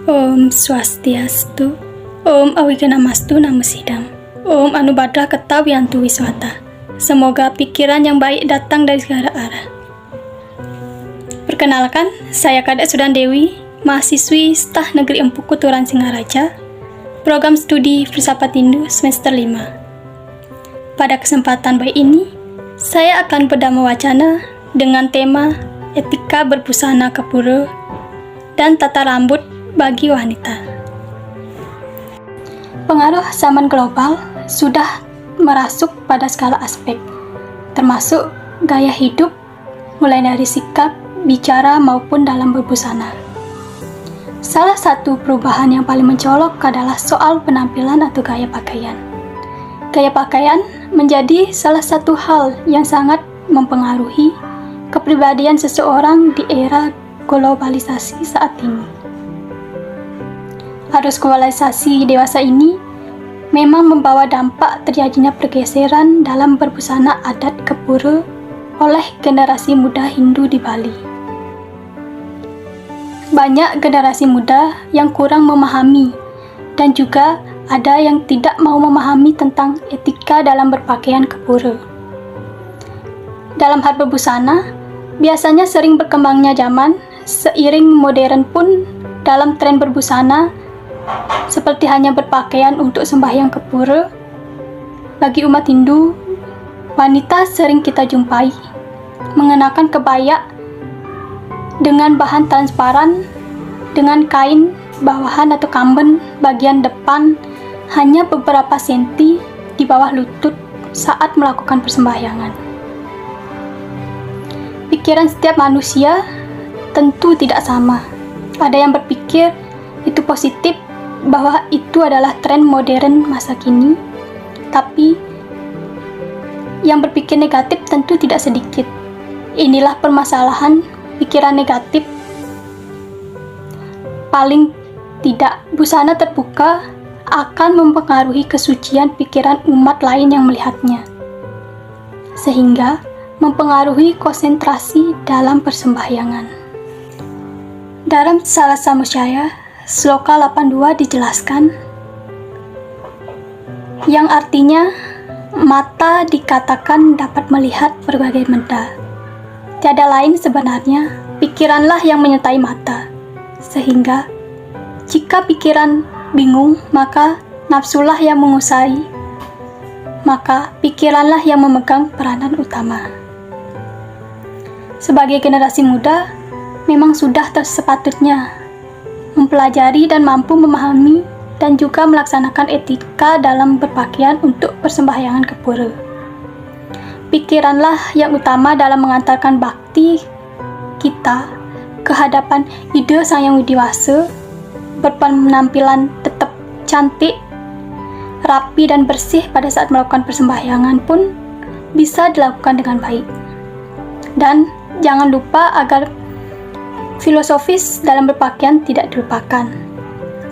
Om Swastiastu, Om Awiganamastu Namasidam, Om Anubhadra Ketawiyantu Wiswata. Semoga pikiran yang baik datang dari segala arah. Perkenalkan, saya Kadek Sudan Dewi, mahasiswi Stah Negeri Empu Kuturan Singaraja, program studi Filsafat Hindu semester 5. Pada kesempatan baik ini, saya akan berdhamma wacana dengan tema etika berbusana ke pura dan tata rambut bagi wanita. Pengaruh zaman global sudah merasuk pada skala aspek, termasuk gaya hidup, mulai dari sikap, bicara maupun dalam berbusana. Salah satu perubahan yang paling mencolok adalah soal penampilan atau gaya pakaian. Gaya pakaian menjadi salah satu hal yang sangat mempengaruhi kepribadian seseorang di era globalisasi saat ini. Arus globalisasi dewasa ini memang membawa dampak terjadinya pergeseran dalam berbusana adat ke pura oleh generasi muda Hindu di Bali. Banyak generasi muda yang kurang memahami dan juga ada yang tidak mau memahami tentang etika dalam berpakaian ke pura. Dalam hal berbusana, biasanya sering berkembangnya zaman, seiring modern pun dalam tren berbusana seperti hanya berpakaian untuk sembahyang ke pura. Bagi umat Hindu, wanita sering kita jumpai mengenakan kebaya dengan bahan transparan, dengan kain bawahan atau kamben bagian depan hanya beberapa senti di bawah lutut saat melakukan persembahyangan. Pikiran setiap manusia tentu tidak sama. Ada yang berpikir itu positif, bahwa itu adalah tren modern masa kini, tapi yang berpikir negatif tentu tidak sedikit. Inilah permasalahan pikiran negatif. Paling tidak, busana terbuka akan mempengaruhi kesucian pikiran umat lain yang melihatnya, sehingga mempengaruhi konsentrasi dalam persembahyangan. Dalam Sala Samudaya, Sloka 82 dijelaskan, yang artinya mata dikatakan dapat melihat berbagai benda. Tiada lain sebenarnya, pikiranlah yang menyertai mata. Sehingga, jika pikiran bingung, maka nafsulah yang menguasai, maka pikiranlah yang memegang peranan utama. Sebagai generasi muda, memang sudah sepatutnya mempelajari dan mampu memahami dan juga melaksanakan etika dalam berpakaian untuk persembahyangan ke pura. Pikiranlah yang utama dalam mengantarkan bakti kita ke hadapan ide Sang Yang Widi Wasa, berpenampilan tetap cantik, rapi dan bersih pada saat melakukan persembahyangan pun bisa dilakukan dengan baik. Dan jangan lupa agar filosofis dalam berpakaian tidak dilupakan,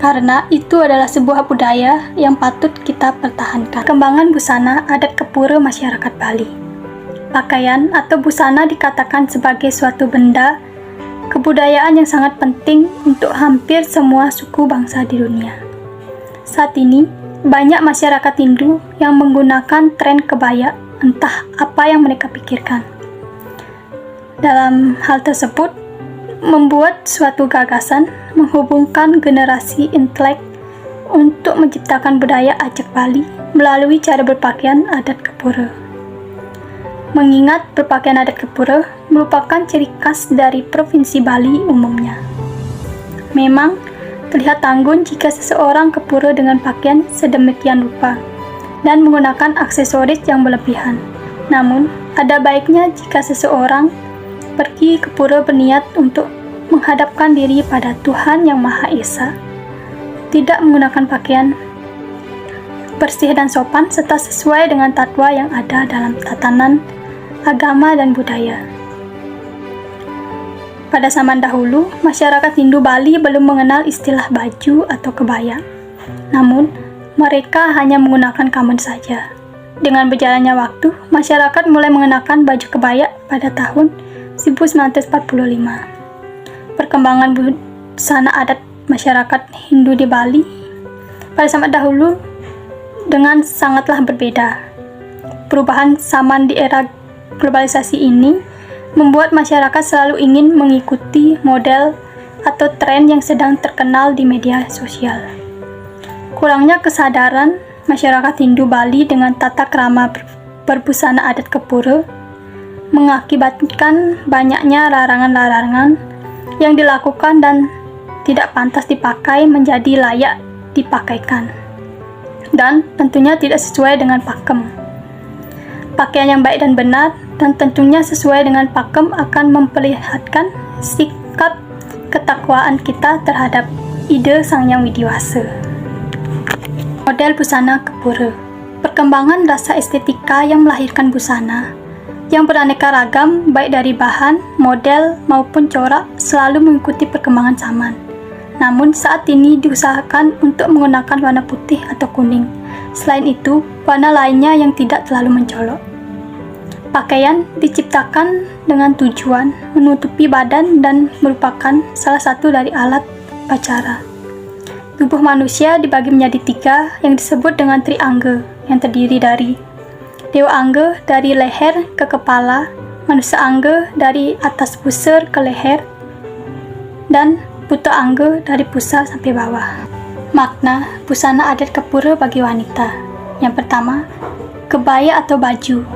karena itu adalah sebuah budaya yang patut kita pertahankan. Perkembangan busana adat ke pura masyarakat Bali. Pakaian atau busana dikatakan sebagai suatu benda kebudayaan yang sangat penting untuk hampir semua suku bangsa di dunia. Saat ini, banyak masyarakat Hindu yang menggunakan tren kebaya, entah apa yang mereka pikirkan. Dalam hal tersebut, membuat suatu gagasan menghubungkan generasi intelek untuk menciptakan budaya Ajak Bali melalui cara berpakaian adat ke pura. Mengingat berpakaian adat ke pura merupakan ciri khas dari Provinsi Bali umumnya. Memang terlihat tanggung jika seseorang ke pura dengan pakaian sedemikian rupa dan menggunakan aksesoris yang berlebihan. Namun, ada baiknya jika seseorang pergi ke pura berniat untuk menghadapkan diri pada Tuhan Yang Maha Esa, tidak menggunakan pakaian bersih dan sopan serta sesuai dengan tatwa yang ada dalam tatanan agama dan budaya. Pada zaman dahulu, masyarakat Hindu Bali belum mengenal istilah baju atau kebaya. Namun, mereka hanya menggunakan kamben saja. Dengan berjalannya waktu, masyarakat mulai mengenakan baju kebaya pada tahun 1945. Perkembangan busana adat masyarakat Hindu di Bali pada zaman dahulu dengan sangatlah berbeda. Perubahan zaman di era globalisasi ini membuat masyarakat selalu ingin mengikuti model atau tren yang sedang terkenal di media sosial. Kurangnya kesadaran masyarakat Hindu Bali dengan tata krama berbusana adat Kepura mengakibatkan banyaknya larangan-larangan yang dilakukan dan tidak pantas dipakai menjadi layak dipakaikan, dan tentunya tidak sesuai dengan pakem. Pakaian yang baik dan benar dan tentunya sesuai dengan pakem akan memperlihatkan sikap ketakwaan kita terhadap ide Sang Hyang Widiwasa. Model busana Kepura. Perkembangan rasa estetika yang melahirkan busana yang beraneka ragam baik dari bahan, model, maupun corak selalu mengikuti perkembangan zaman. Namun saat ini diusahakan untuk menggunakan warna putih atau kuning. Selain itu, warna lainnya yang tidak terlalu mencolok. Pakaian diciptakan dengan tujuan menutupi badan dan merupakan salah satu dari alat upacara. Tubuh manusia dibagi menjadi 3 yang disebut dengan triangga, yang terdiri dari Dewa Angga dari leher ke kepala, Manusia Angga dari atas pusar ke leher, dan Buta Angga dari pusar sampai bawah. Makna busana adat Kepura bagi wanita. Yang pertama, kebaya atau baju.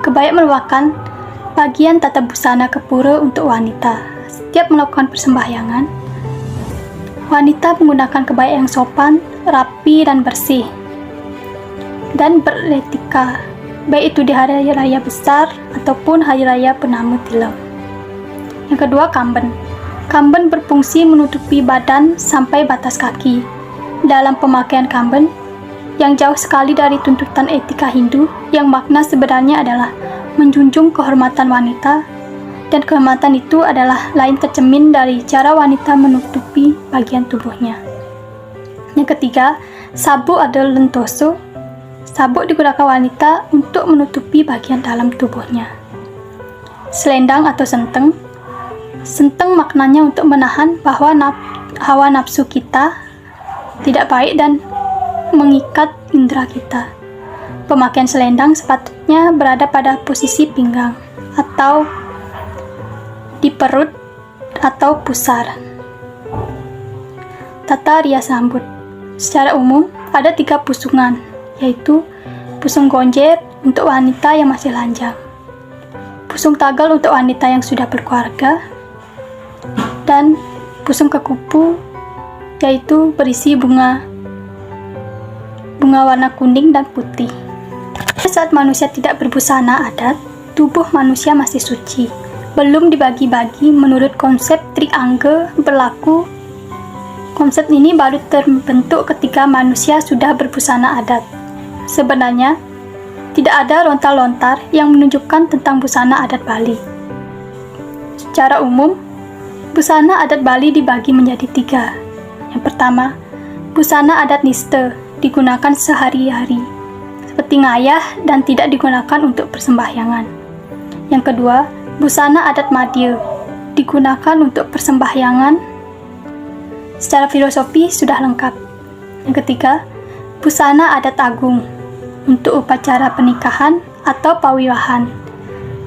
Kebaya merupakan bagian tata busana Kepura untuk wanita. Setiap melakukan persembahyangan, wanita menggunakan kebaya yang sopan, rapi, dan bersih, dan beretika, baik itu di hari raya besar ataupun hari raya Penamu Tilam. Yang kedua, kamben. Kamben berfungsi menutupi badan sampai batas kaki. Dalam pemakaian kamben, yang jauh sekali dari tuntutan etika Hindu, yang makna sebenarnya adalah menjunjung kehormatan wanita, dan kehormatan itu adalah lain tercermin dari cara wanita menutupi bagian tubuhnya. Yang ketiga, sabuk atau lentoso. Sabuk digunakan wanita untuk menutupi bagian dalam tubuhnya. Selendang atau senteng. Senteng maknanya untuk menahan bahwa hawa nafsu kita tidak baik dan mengikat indera kita. Pemakaian selendang sepatutnya berada pada posisi pinggang atau di perut atau pusar. Tata rias rambut. Secara umum ada 3 pusungan, yaitu pusung gonjer untuk wanita yang masih lanjang, pusung tagal untuk wanita yang sudah berkeluarga, dan pusung kekupu yaitu berisi bunga warna kuning dan putih. Saat manusia tidak berbusana adat, tubuh manusia masih suci, belum dibagi-bagi menurut konsep triangga berlaku. Konsep ini baru terbentuk ketika manusia sudah berbusana adat. Sebenarnya, tidak ada lontar-lontar yang menunjukkan tentang busana adat Bali. Secara umum, busana adat Bali dibagi menjadi 3. Yang pertama, busana adat niste, digunakan sehari-hari, seperti ngayah dan tidak digunakan untuk persembahyangan. Yang kedua, busana adat madya, digunakan untuk persembahyangan. Secara filosofi sudah lengkap. Yang ketiga, busana adat agung untuk upacara pernikahan atau pawiwahan,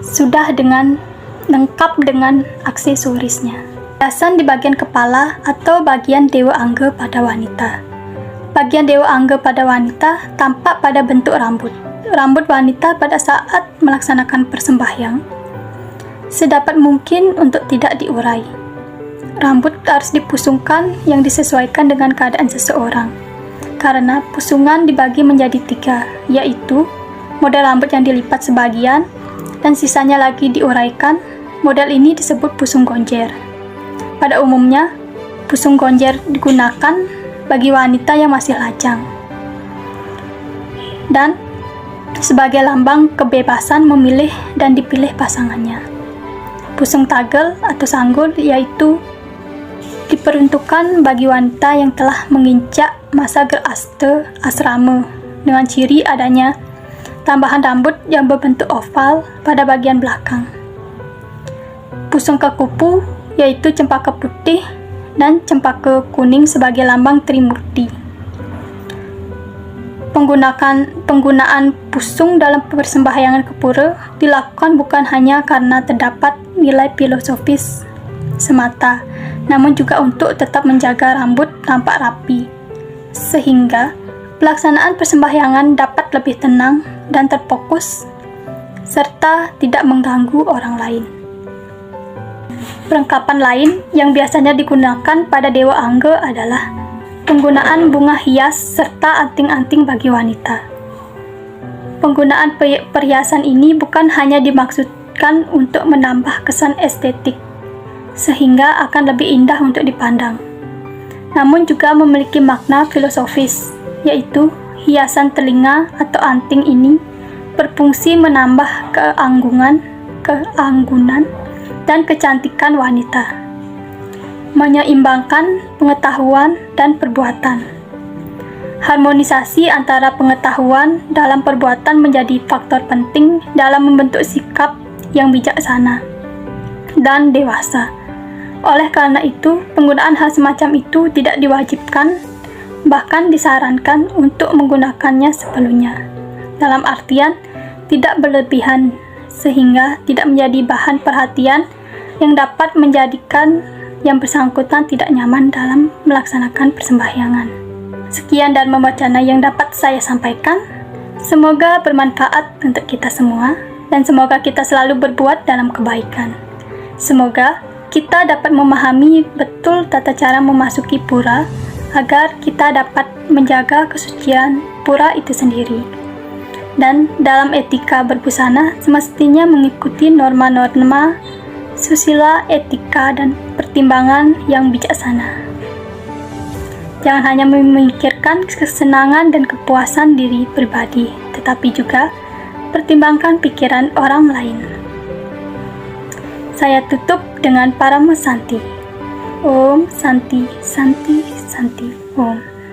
sudah dengan lengkap dengan aksesorisnya. Hiasan di bagian kepala atau bagian Dewa Angga pada wanita. Bagian Dewa Angga pada wanita tampak pada bentuk rambut. Rambut wanita pada saat melaksanakan persembahyang sedapat mungkin untuk tidak diurai. Rambut harus dipusungkan yang disesuaikan dengan keadaan seseorang. Karena pusungan dibagi menjadi 3, yaitu model rambut yang dilipat sebagian dan sisanya lagi diuraikan. Model ini disebut pusung gonjer. Pada umumnya, pusung gonjer digunakan bagi wanita yang masih lajang dan sebagai lambang kebebasan memilih dan dipilih pasangannya. Pusung tagel atau sanggul yaitu diperuntukkan bagi wanita yang telah menginjak masa gerasta asrama dengan ciri adanya tambahan rambut yang berbentuk oval pada bagian belakang. Pusung kekupu yaitu cempaka putih dan cempaka kuning sebagai lambang Trimurti. Penggunaan pusung dalam persembahyangan ke pura dilakukan bukan hanya karena terdapat nilai filosofis semata, namun juga untuk tetap menjaga rambut nampak rapi, sehingga pelaksanaan persembahyangan dapat lebih tenang dan terfokus, serta tidak mengganggu orang lain. Perlengkapan lain yang biasanya digunakan pada Dewa Angga adalah penggunaan bunga hias serta anting-anting bagi wanita. Penggunaan perhiasan ini bukan hanya dimaksudkan untuk menambah kesan estetik, sehingga akan lebih indah untuk dipandang, namun juga memiliki makna filosofis, yaitu hiasan telinga atau anting ini berfungsi menambah keanggunan, dan kecantikan wanita, menyeimbangkan pengetahuan dan perbuatan. Harmonisasi antara pengetahuan dalam perbuatan menjadi faktor penting dalam membentuk sikap yang bijaksana dan dewasa. Oleh karena itu, penggunaan hal semacam itu tidak diwajibkan, bahkan disarankan untuk menggunakannya sepenuhnya, dalam artian tidak berlebihan, sehingga tidak menjadi bahan perhatian yang dapat menjadikan yang bersangkutan tidak nyaman dalam melaksanakan persembahyangan. Sekian Dharma Wacana yang dapat saya sampaikan. Semoga bermanfaat untuk kita semua, dan semoga kita selalu berbuat dalam kebaikan. Semoga kita dapat memahami betul tata cara memasuki pura, agar kita dapat menjaga kesucian pura itu sendiri. Dan dalam etika berbusana semestinya mengikuti norma-norma susila, etika, dan pertimbangan yang bijaksana. Jangan hanya memikirkan kesenangan dan kepuasan diri pribadi, tetapi juga pertimbangkan pikiran orang lain. Saya tutup dengan Parama Santi. Om Santi Santi Santi Om.